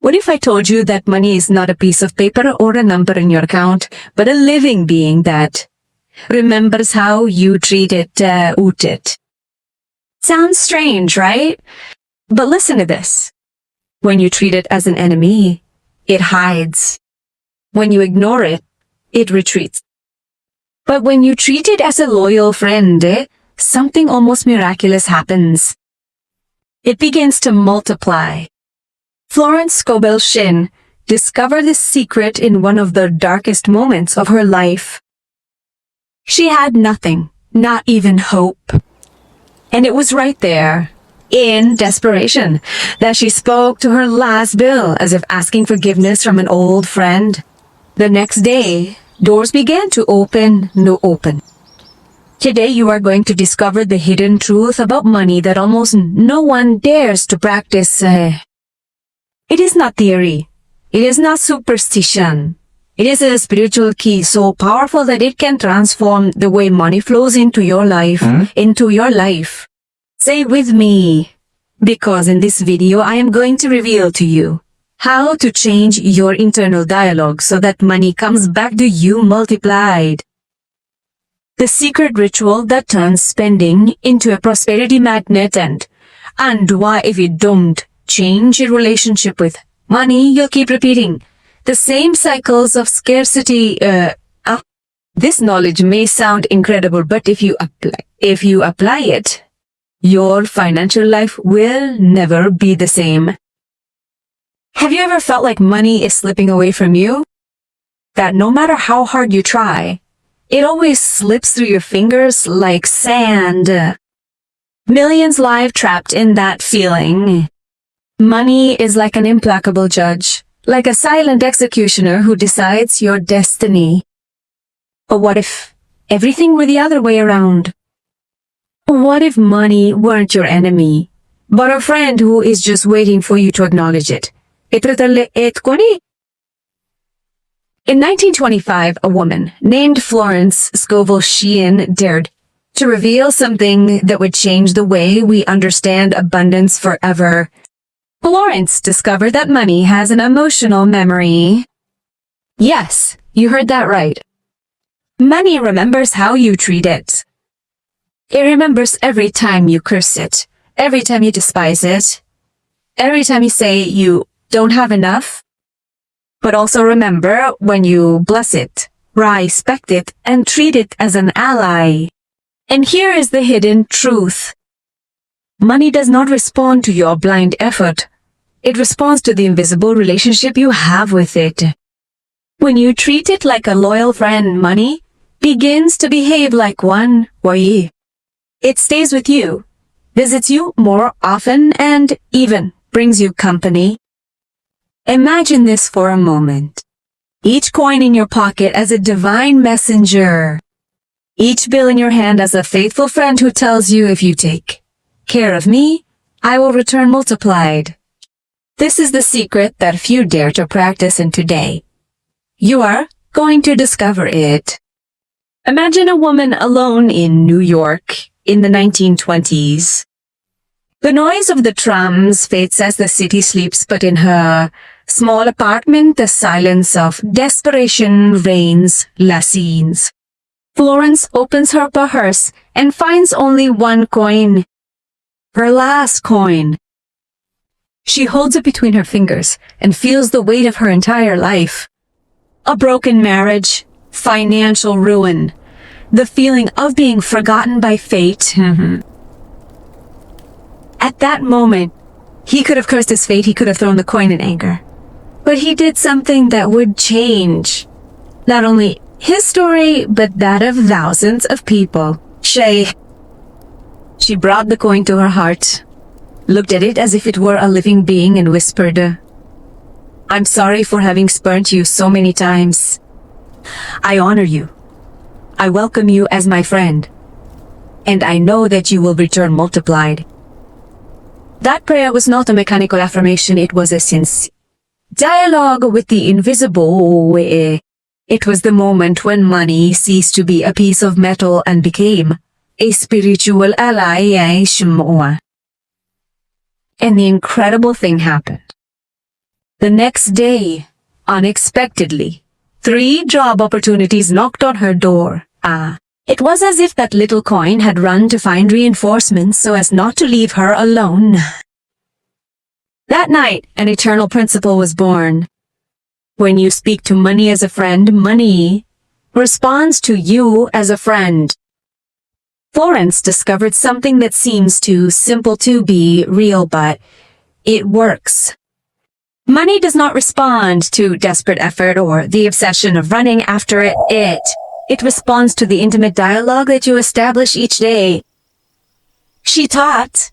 What if I told you that money is not a piece of paper or a number in your account, but a living being that remembers how you treat it? Sounds strange, right? But listen to this. When you treat it as an enemy, it hides. When you ignore it, it retreats. But when you treat it as a loyal friend, something almost miraculous happens. It begins to multiply. Florence Scovel Shinn discovered this secret in one of the darkest moments of her life. She had nothing, not even hope. And it was right there, in desperation, that she spoke to her last bill as if asking forgiveness from an old friend. The next day, doors began to open. Today you are going to discover the hidden truth about money that almost no one dares to practice. It is not theory. It is not superstition. It is a spiritual key so powerful that it can transform the way money flows into your life, Say with me, because in this video I am going to reveal to you how to change your internal dialogue so that money comes back to you multiplied. The secret ritual that turns spending into a prosperity magnet and why if you don't change your relationship with money, you'll keep repeating the same cycles of scarcity. This knowledge may sound incredible, but if you apply it, your financial life will never be the same. Have you ever felt like money is slipping away from you? That no matter how hard you try, it always slips through your fingers like sand. Millions lie trapped in that feeling. Money is like an implacable judge, like a silent executioner who decides your destiny. But what if everything were the other way around? What if money weren't your enemy, but a friend who is just waiting for you to acknowledge it? In 1925, a woman named Florence Scovel Shinn dared to reveal something that would change the way we understand abundance forever. Florence discovered that money has an emotional memory. Yes, you heard that right. Money remembers how you treat it. It remembers every time you curse it, every time you despise it, every time you say you don't have enough. But also remember when you bless it, respect it, and treat it as an ally. And here is the hidden truth. Money does not respond to your blind effort. It responds to the invisible relationship you have with it. When you treat it like a loyal friend, money begins to behave like one. It stays with you, visits you more often, and even brings you company. Imagine this for a moment. Each coin in your pocket as a divine messenger. Each bill in your hand as a faithful friend who tells you if you take care of me, I will return multiplied. This is the secret that few dare to practice, and today you are going to discover it. Imagine a woman alone in New York in the 1920s. The noise of the trams fades as the city sleeps, but in her small apartment, the silence of desperation reigns. La scenes. Florence opens her purse and finds only one coin. Her last coin. She holds it between her fingers and feels the weight of her entire life. A broken marriage, financial ruin, the feeling of being forgotten by fate. At that moment, he could have cursed his fate, he could have thrown the coin in anger. But he did something that would change not only his story, but that of thousands of people. She brought the coin to her heart, looked at it as if it were a living being, and whispered, I'm sorry for having spurned you so many times. I honor you. I welcome you as my friend. And I know that you will return multiplied. That prayer was not a mechanical affirmation, it was a sincere dialogue with the invisible. It was the moment when money ceased to be a piece of metal and became a spiritual ally. And the incredible thing happened. The next day, unexpectedly, 3 job opportunities knocked on her door. It was as if that little coin had run to find reinforcements so as not to leave her alone. That night, an eternal principle was born. When you speak to money as a friend, money responds to you as a friend. Florence discovered something that seems too simple to be real, but it works. Money does not respond to desperate effort or the obsession of running after it. It responds to the intimate dialogue that you establish each day. She taught,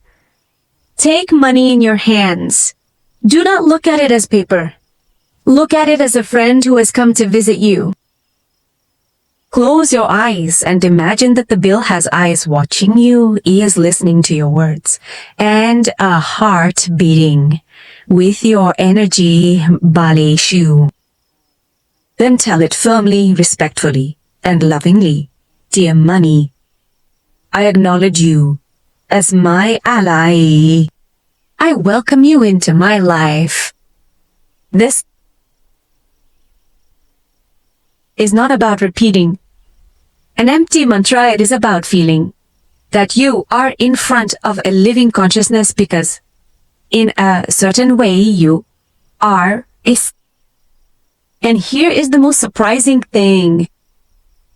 take money in your hands. Do not look at it as paper. Look at it as a friend who has come to visit you. Close your eyes and imagine that the bill has eyes watching you, ears listening to your words, and a heart beating with your energy ballet shoe. Then tell it firmly, respectfully, and lovingly, dear money, I acknowledge you as my ally. I welcome you into my life. This is not about repeating an empty mantra. It is about feeling that you are in front of a living consciousness, because in a certain way you are is. And here is the most surprising thing.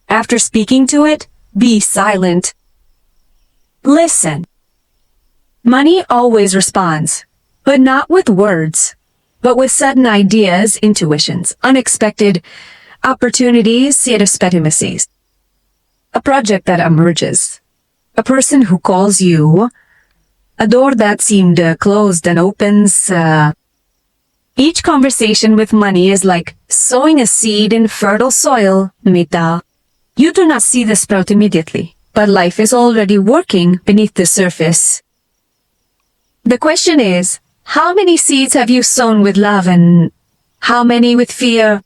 After speaking to it, be silent. Listen. Money always responds, but not with words, but with sudden ideas, intuitions, unexpected opportunities, serendipitous. A project that emerges, a person who calls you, a door that seemed closed and opens. Each conversation with money is like sowing a seed in fertile soil, Mita. You do not see the sprout immediately, but life is already working beneath the surface. The question is, how many seeds have you sown with love and how many with fear?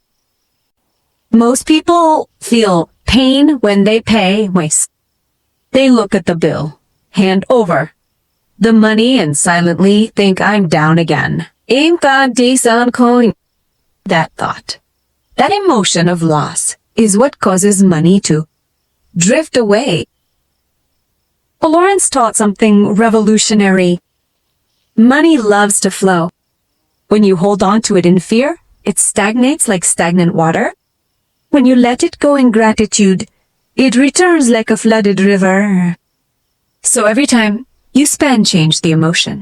Most people feel pain when they pay. They look at the bill, hand over the money, and silently think, I'm down again. That thought, that emotion of loss, is what causes money to drift away. Florence taught something revolutionary. Money loves to flow. When you hold on to it in fear, it stagnates like stagnant water. When you let it go in gratitude, it returns like a flooded river. So every time you spend, change the emotion.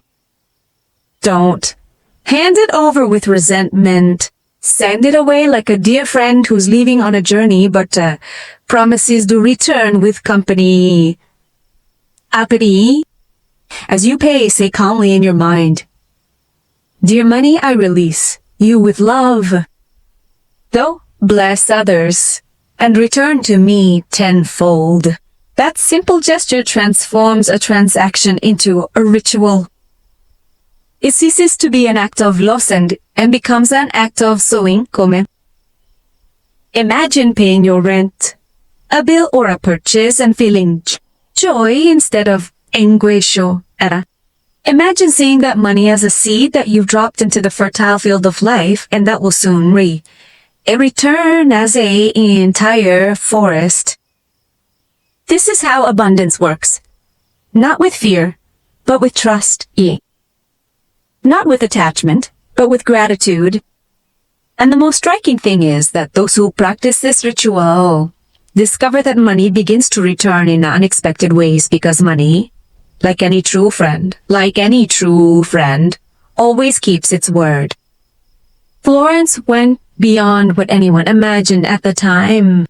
Don't hand it over with resentment. Send it away like a dear friend who's leaving on a journey but promises to return with company. Apathy. As you pay, say calmly in your mind, dear money, I release you with love. Though bless others and return to me tenfold. That simple gesture transforms a transaction into a ritual. It ceases to be an act of loss and becomes an act of sowing. Imagine paying your rent, a bill or a purchase, and feeling joy instead of anguish. Imagine seeing that money as a seed that you've dropped into the fertile field of life, and that will soon return as an entire forest. This is how abundance works. Not with fear, but with trust. Not with attachment, but with gratitude. And the most striking thing is that those who practice this ritual discover that money begins to return in unexpected ways, because money, like any true friend, always keeps its word. Florence went beyond what anyone imagined at the time.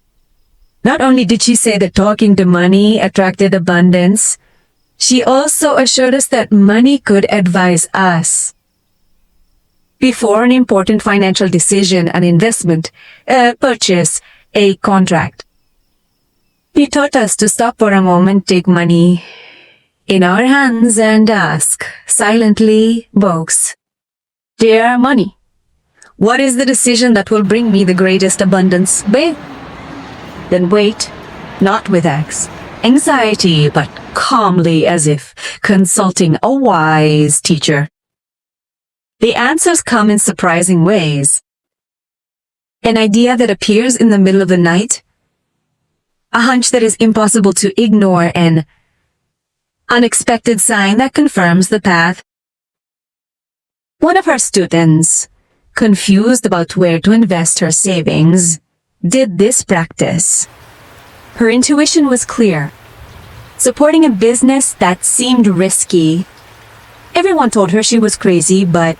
Not only did she say that talking to money attracted abundance, she also assured us that money could advise us. Before an important financial decision, an investment, a purchase, a contract. She taught us to stop for a moment, take money in our hands and ask, silently, box, dear money, what is the decision that will bring me the greatest abundance? Then wait, not with anxiety, but calmly, as if consulting a wise teacher. The answers come in surprising ways. An idea that appears in the middle of the night, a hunch that is impossible to ignore, an unexpected sign that confirms the path. One of her students, confused about where to invest her savings, did this practice. Her intuition was clear. Supporting a business that seemed risky. Everyone told her she was crazy, but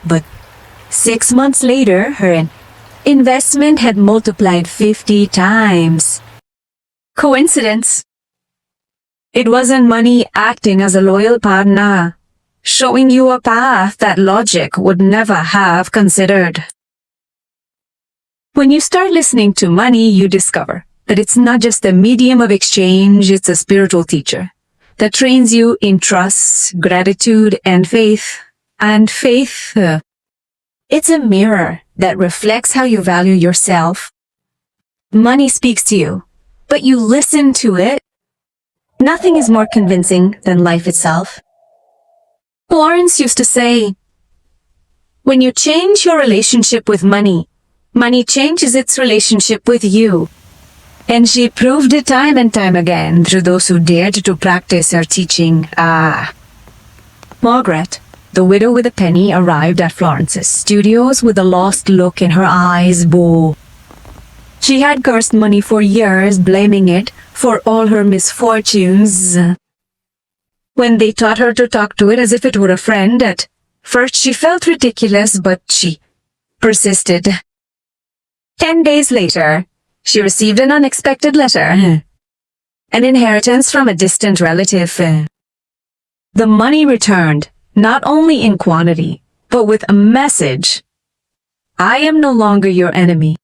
6 months later, her investment had multiplied 50 times. Coincidence? It wasn't money acting as a loyal partner, showing you a path that logic would never have considered. When you start listening to money, you discover that it's not just a medium of exchange, it's a spiritual teacher that trains you in trust, gratitude, and faith. And faith, it's a mirror that reflects how you value yourself. Money speaks to you, but you listen to it. Nothing is more convincing than life itself. Florence used to say, when you change your relationship with money, money changes its relationship with you. And she proved it time and time again through those who dared to practice her teaching. Margaret, the widow with a penny, arrived at Florence's studios with a lost look in her eyes. Boo. She had cursed money for years, blaming it for all her misfortunes. When they taught her to talk to it as if it were a friend, at first she felt ridiculous, but she persisted. 10 days later, she received an unexpected letter. An inheritance from a distant relative. The money returned, not only in quantity, but with a message. I am no longer your enemy.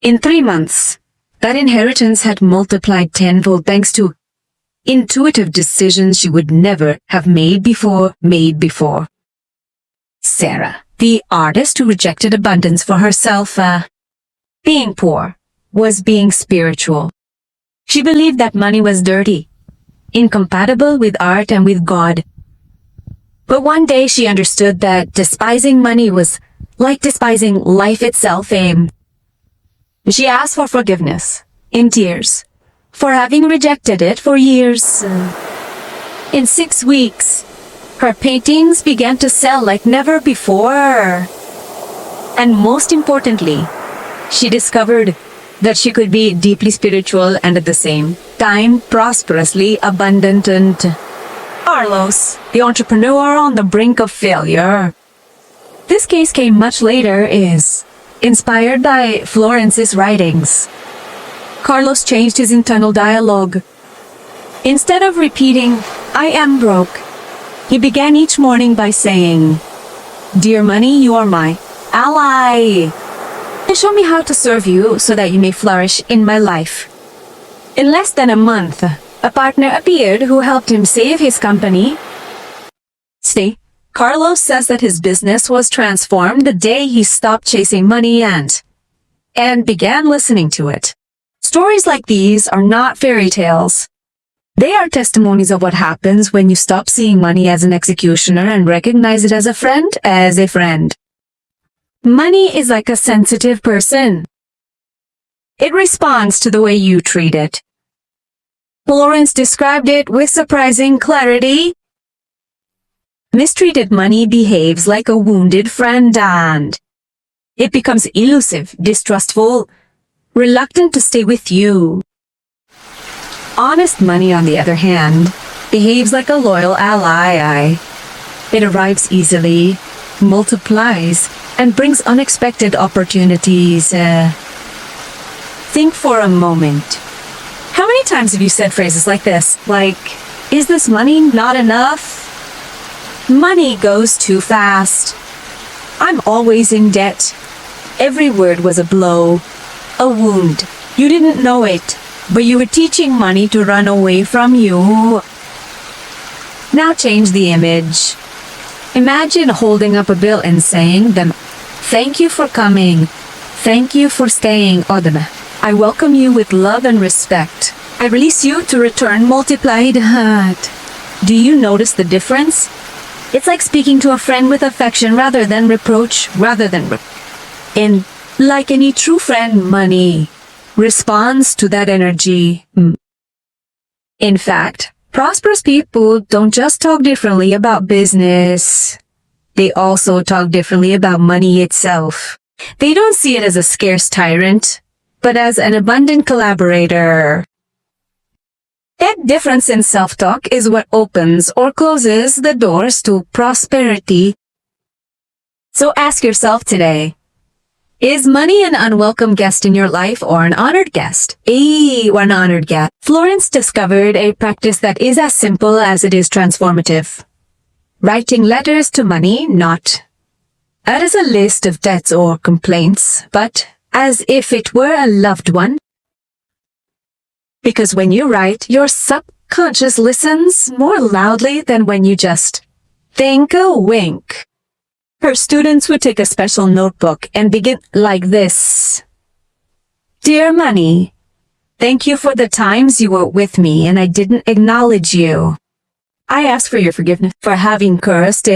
In 3 months, that inheritance had multiplied tenfold thanks to intuitive decisions she would never have made before. Sarah, the artist who rejected abundance for herself, being poor, was being spiritual. She believed that money was dirty, incompatible with art and with God. But one day she understood that despising money was like despising life itself. She asked for forgiveness, in tears, for having rejected it for years. In 6 weeks, her paintings began to sell like never before. And most importantly, she discovered that she could be deeply spiritual and at the same time prosperously abundant. And Carlos, the entrepreneur on the brink of failure. This case came much later, is inspired by Florence's writings. Carlos changed his internal dialogue. Instead of repeating, I am broke, he began each morning by saying, Dear money, you are my ally. And show me how to serve you so that you may flourish in my life. In less than a month, a partner appeared who helped him save his company. See, Carlos says that his business was transformed the day he stopped chasing money and began listening to it. Stories like these are not fairy tales. They are testimonies of what happens when you stop seeing money as an executioner and recognize it as a friend. Money is like a sensitive person. It responds to the way you treat it. Florence described it with surprising clarity. Mistreated money behaves like a wounded friend and it becomes elusive, distrustful, reluctant to stay with you. Honest money, on the other hand, behaves like a loyal ally. It arrives easily, multiplies, and brings unexpected opportunities. Think for a moment. How many times have you said phrases like this? Like, is this money not enough? Money goes too fast. I'm always in debt. Every word was a blow, a wound. You didn't know it, but you were teaching money to run away from you. Now change the image. Imagine holding up a bill and saying them, thank you for coming. Thank you for staying. I welcome you with love and respect. I release you to return multiplied. Do you notice the difference? It's like speaking to a friend with affection rather than reproach, and like any true friend, money responds to that energy. In fact, prosperous people don't just talk differently about business. They also talk differently about money itself. They don't see it as a scarce tyrant, but as an abundant collaborator. That difference in self-talk is what opens or closes the doors to prosperity. So ask yourself today, is money an unwelcome guest in your life or an honored guest? An honored guest. Florence discovered a practice that is as simple as it is transformative. Writing letters to money, not as a list of debts or complaints, but as if it were a loved one. Because when you write, your subconscious listens more loudly than when you just think a wink. Her students would take a special notebook and begin like this. Dear Money, thank you for the times you were with me and I didn't acknowledge you. I ask for your forgiveness for having cursed,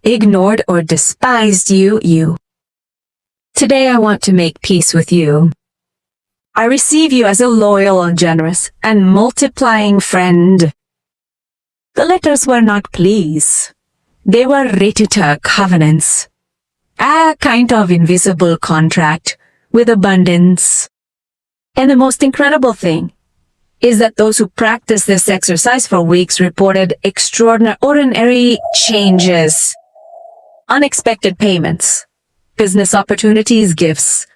ignored, or despised you. Today I want to make peace with you. I receive you as a loyal, generous, and multiplying friend. The letters were not pleas. They were written covenants. A kind of invisible contract with abundance. And the most incredible thing is that those who practiced this exercise for weeks reported extraordinary changes. Unexpected payments, business opportunities, gifts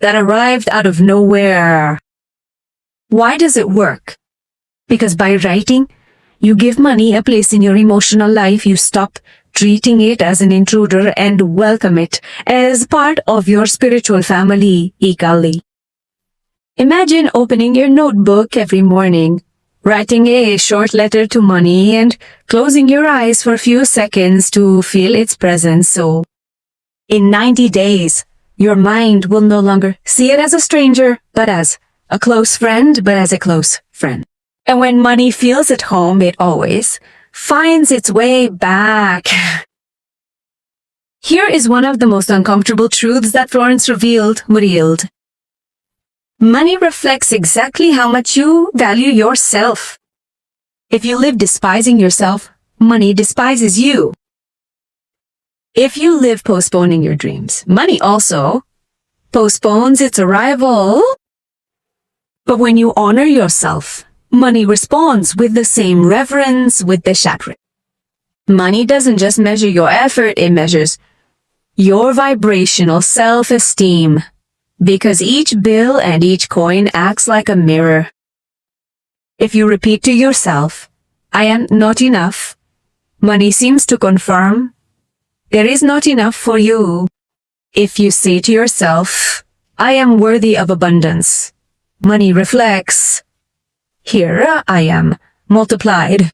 that arrived out of nowhere. Why does it work? Because by writing, you give money a place in your emotional life. You stop treating it as an intruder and welcome it as part of your spiritual family equally. Imagine opening your notebook every morning, writing a short letter to money and closing your eyes for a few seconds to feel its presence. So, in 90 days, your mind will no longer see it as a stranger, but as a close friend, And when money feels at home, it always finds its way back. Here is one of the most uncomfortable truths that Florence revealed. Money reflects exactly how much you value yourself. If you live despising yourself, money despises you. If you live postponing your dreams, money also postpones its arrival. But when you honor yourself, money responds with the same reverence, with the chakra. Money doesn't just measure your effort, it measures your vibrational self-esteem. Because each bill and each coin acts like a mirror. If you repeat to yourself, I am not enough, money seems to confirm there is not enough for you. If you say to yourself, I am worthy of abundance, money reflects, here I am, multiplied.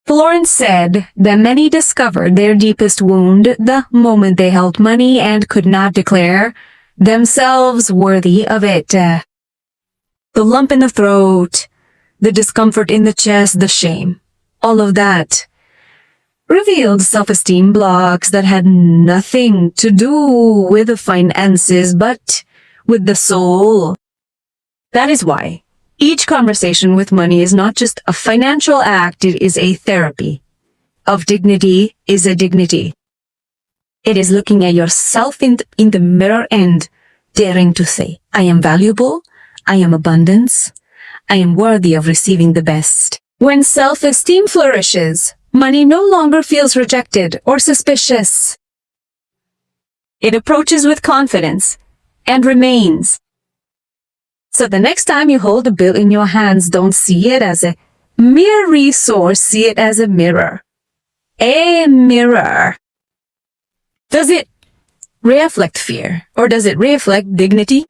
Florence said that many discovered their deepest wound the moment they held money and could not declare themselves worthy of it. The lump in the throat, the discomfort in the chest, the shame, all of that revealed self-esteem blocks that had nothing to do with the finances but with the soul. That is why each conversation with money is not just a financial act, it is a therapy. Of dignity is a dignity. It is looking at yourself in the mirror and daring to say, I am valuable, I am abundance, I am worthy of receiving the best. When self-esteem flourishes, money no longer feels rejected or suspicious. It approaches with confidence and remains. So the next time you hold a bill in your hands, don't see it as a mere resource, see it as a mirror. A mirror. Does it reflect fear or does it reflect dignity?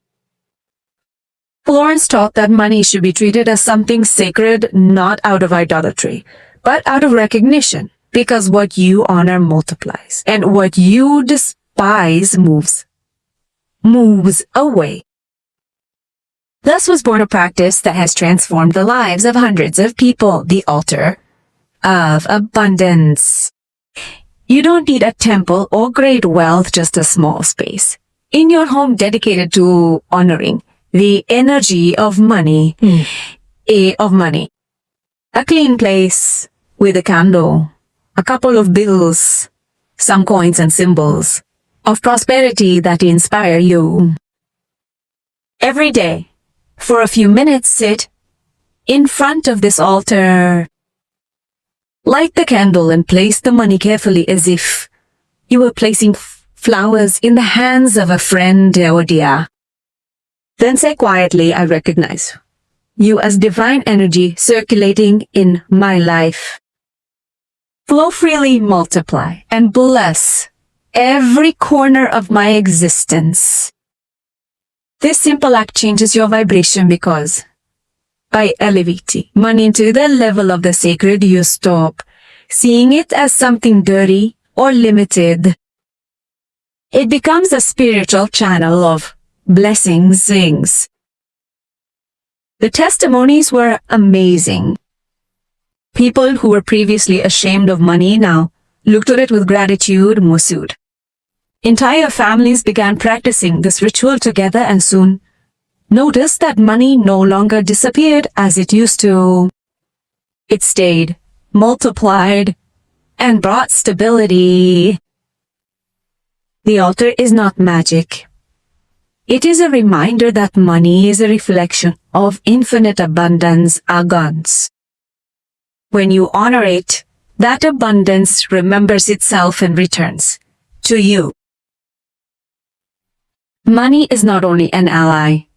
Florence taught that money should be treated as something sacred, not out of idolatry, but out of recognition, because what you honor multiplies, and what you despise moves away. Thus was born a practice that has transformed the lives of hundreds of people, the altar of abundance. You don't need a temple or great wealth, just a small space in your home dedicated to honoring the energy of money. A clean place with a candle, a couple of bills, some coins and symbols of prosperity that inspire you. Every day, for a few minutes, sit in front of this altar. Light the candle and place the money carefully as if you were placing flowers in the hands of a friend or dear. Then say quietly, I recognize you as divine energy circulating in my life. Flow freely, multiply, and bless every corner of my existence. This simple act changes your vibration because by elevating money to the level of the sacred, you stop seeing it as something dirty or limited. It becomes a spiritual channel of blessings. The testimonies were amazing. People who were previously ashamed of money now looked at it with gratitude. Musud. Entire families began practicing this ritual together and soon noticed that money no longer disappeared as it used to. It stayed, multiplied, and brought stability. The altar is not magic. It is a reminder that money is a reflection of infinite abundance, agons. When you honor it, that abundance remembers itself and returns to you. Money is not only an ally,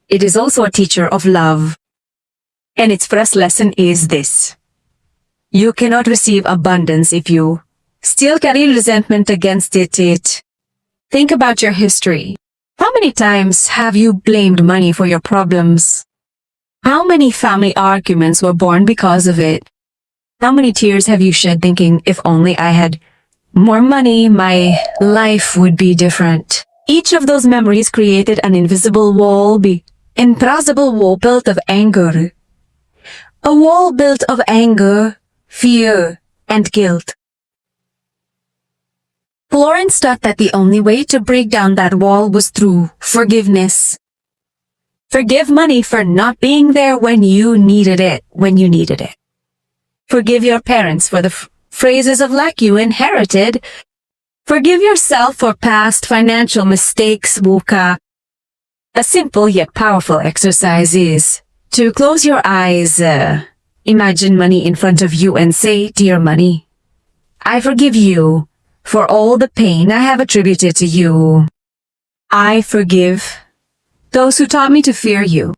it is also a teacher of love. And its first lesson is this: you cannot receive abundance if you still carry resentment against it. Think about your history. How many times have you blamed money for your problems? How many family arguments were born because of it? How many tears have you shed thinking, if only I had more money, my life would be different? Each of those memories created an invisible wall, impossible wall built of anger. A wall built of anger, fear, and guilt. Florence thought that the only way to break down that wall was through forgiveness. Forgive money for not being there when you needed it. Forgive your parents for the phrases of lack you inherited. Forgive yourself for past financial mistakes. A simple yet powerful exercise is to close your eyes, imagine money in front of you and say, Dear money, I forgive you for all the pain I have attributed to you. I forgive those who taught me to fear you.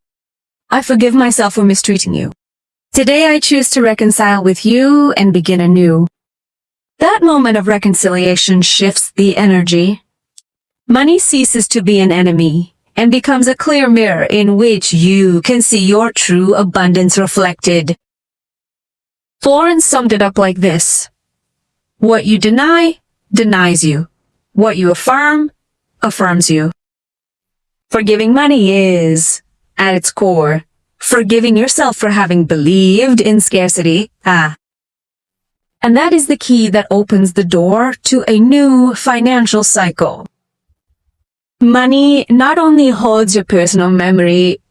I forgive myself for mistreating you. Today I choose to reconcile with you and begin anew. That moment of reconciliation shifts the energy. Money ceases to be an enemy and becomes a clear mirror in which you can see your true abundance reflected. Florence summed it up like this: what you deny, denies you. What you affirm, affirms you. Forgiving money is, at its core, forgiving yourself for having believed in scarcity. And that is the key that opens the door to a new financial cycle. Money not only holds your personal memory,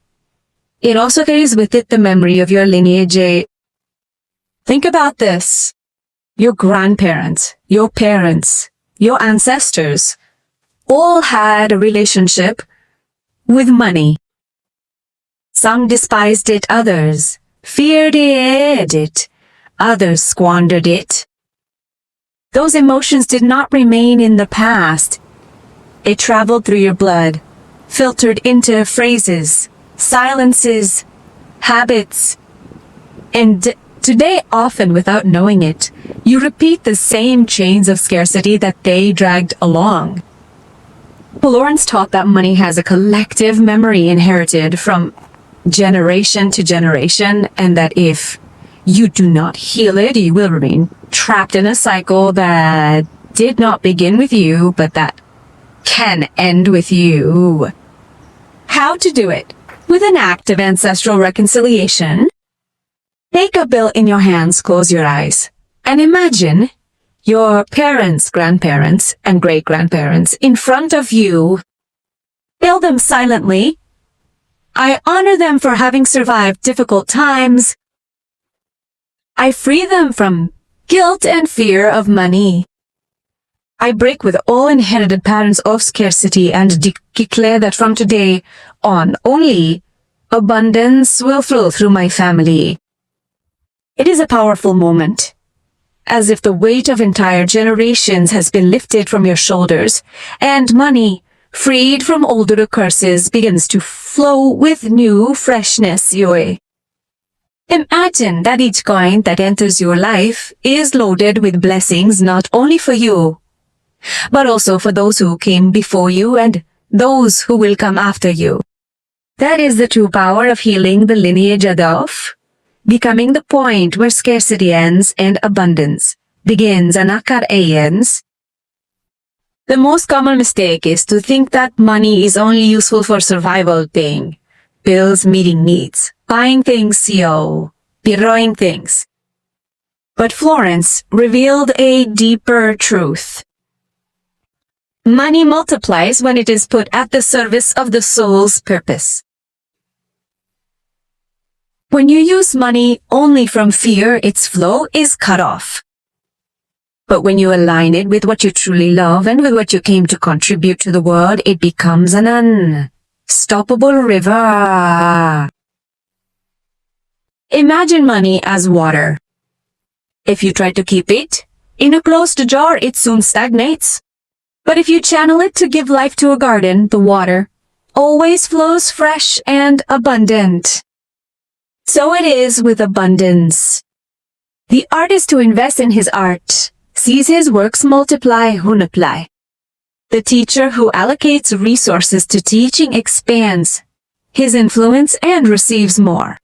it also carries with it the memory of your lineage. Think about this. Your grandparents, your parents, your ancestors all had a relationship with money. Some despised it, others feared it, others squandered it. Those emotions did not remain in the past. It traveled through your blood, filtered into phrases, silences, habits, and today, often without knowing it, you repeat the same chains of scarcity that they dragged along. Florence taught that money has a collective memory inherited from generation to generation, and that if you do not heal it, you will remain trapped in a cycle that did not begin with you, but that can end with you. How to do it? With an act of ancestral reconciliation. Take a bill in your hands, close your eyes, and imagine your parents, grandparents, and great-grandparents in front of you. Tell them silently, I honor them for having survived difficult times. I free them from guilt and fear of money. I break with all inherited patterns of scarcity and declare that from today on only abundance will flow through my family. It is a powerful moment, as if the weight of entire generations has been lifted from your shoulders, and money, freed from older curses, begins to flow with new freshness your way. Imagine that each coin that enters your life is loaded with blessings not only for you, but also for those who came before you and those who will come after you. That is the true power of healing the lineage of becoming the point where scarcity ends and abundance begins, and Atraer ends. The most common mistake is to think that money is only useful for survival, paying bills, meeting needs, buying things, borrowing things. But Florence revealed a deeper truth. Money multiplies when it is put at the service of the soul's purpose. When you use money only from fear, its flow is cut off. But when you align it with what you truly love and with what you came to contribute to the world, it becomes an unstoppable river. Imagine money as water. If you try to keep it in a closed jar, it soon stagnates. But if you channel it to give life to a garden, the water always flows fresh and abundant. So it is with abundance. The artist who invests in his art sees his works multiply. The teacher who allocates resources to teaching expands his influence and receives more.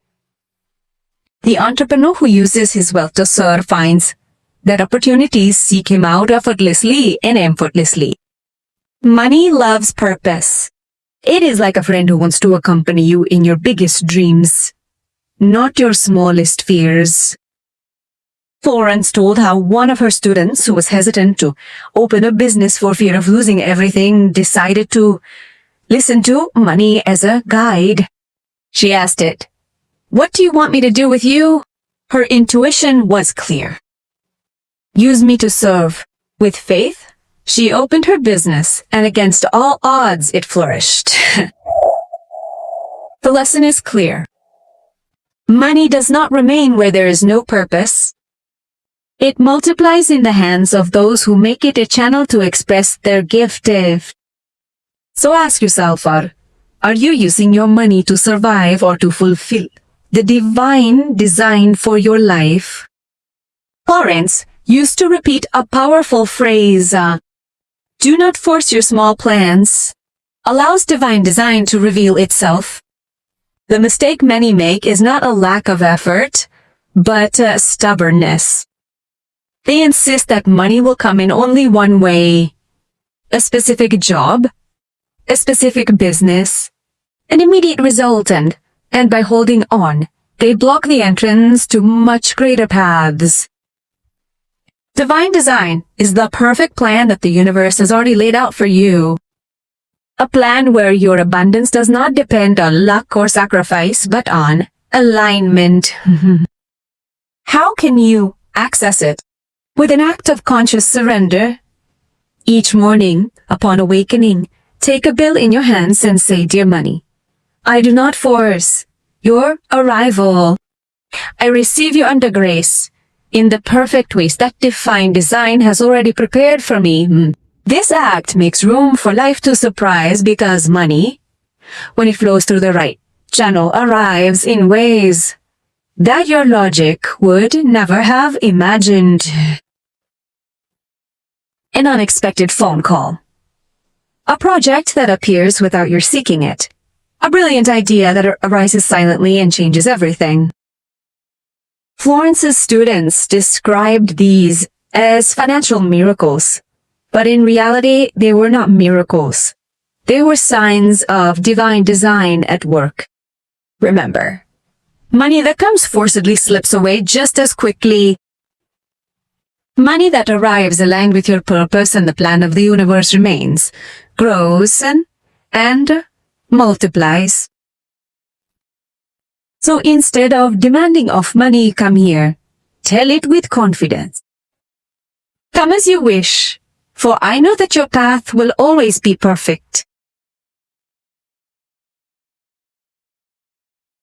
The entrepreneur who uses his wealth to serve finds that opportunities seek him out effortlessly and effortlessly. Money loves purpose. It is like a friend who wants to accompany you in your biggest dreams, not your smallest fears. Florence told how one of her students, who was hesitant to open a business for fear of losing everything, decided to listen to money as a guide. She asked it, "What do you want me to do with you?" Her intuition was clear. Use me to serve. With faith, she opened her business, and against all odds, it flourished. The lesson is clear. Money does not remain where there is no purpose. It multiplies in the hands of those who make it a channel to express their gift. So ask yourself, are you using your money to survive or to fulfill the divine design for your life? Florence used to repeat a powerful phrase, do not force your small plans. Allows divine design to reveal itself. The mistake many make is not a lack of effort, but stubbornness. They insist that money will come in only one way: a specific job, a specific business, an immediate result, and by holding on, they block the entrance to much greater paths. Divine design is the perfect plan that the universe has already laid out for you. A plan where your abundance does not depend on luck or sacrifice, but on alignment. How can you access it? With an act of conscious surrender. Each morning, upon awakening, take a bill in your hands and say, "Dear money, I do not force your arrival. I receive you under grace, in the perfect ways that divine design has already prepared for me." This act makes room for life to surprise, because money, when it flows through the right channel, arrives in ways that your logic would never have imagined. An unexpected phone call. A project that appears without your seeking it. A brilliant idea that arises silently and changes everything. Florence's students described these as financial miracles, but in reality, they were not miracles. They were signs of divine design at work. Remember, Money that comes forcibly slips away just as quickly. Money that arrives aligned with your purpose and the plan of the universe remains, grows, and multiplies. So instead of demanding of money, come here. Tell it with confidence. Come as you wish, for I know that your path will always be perfect.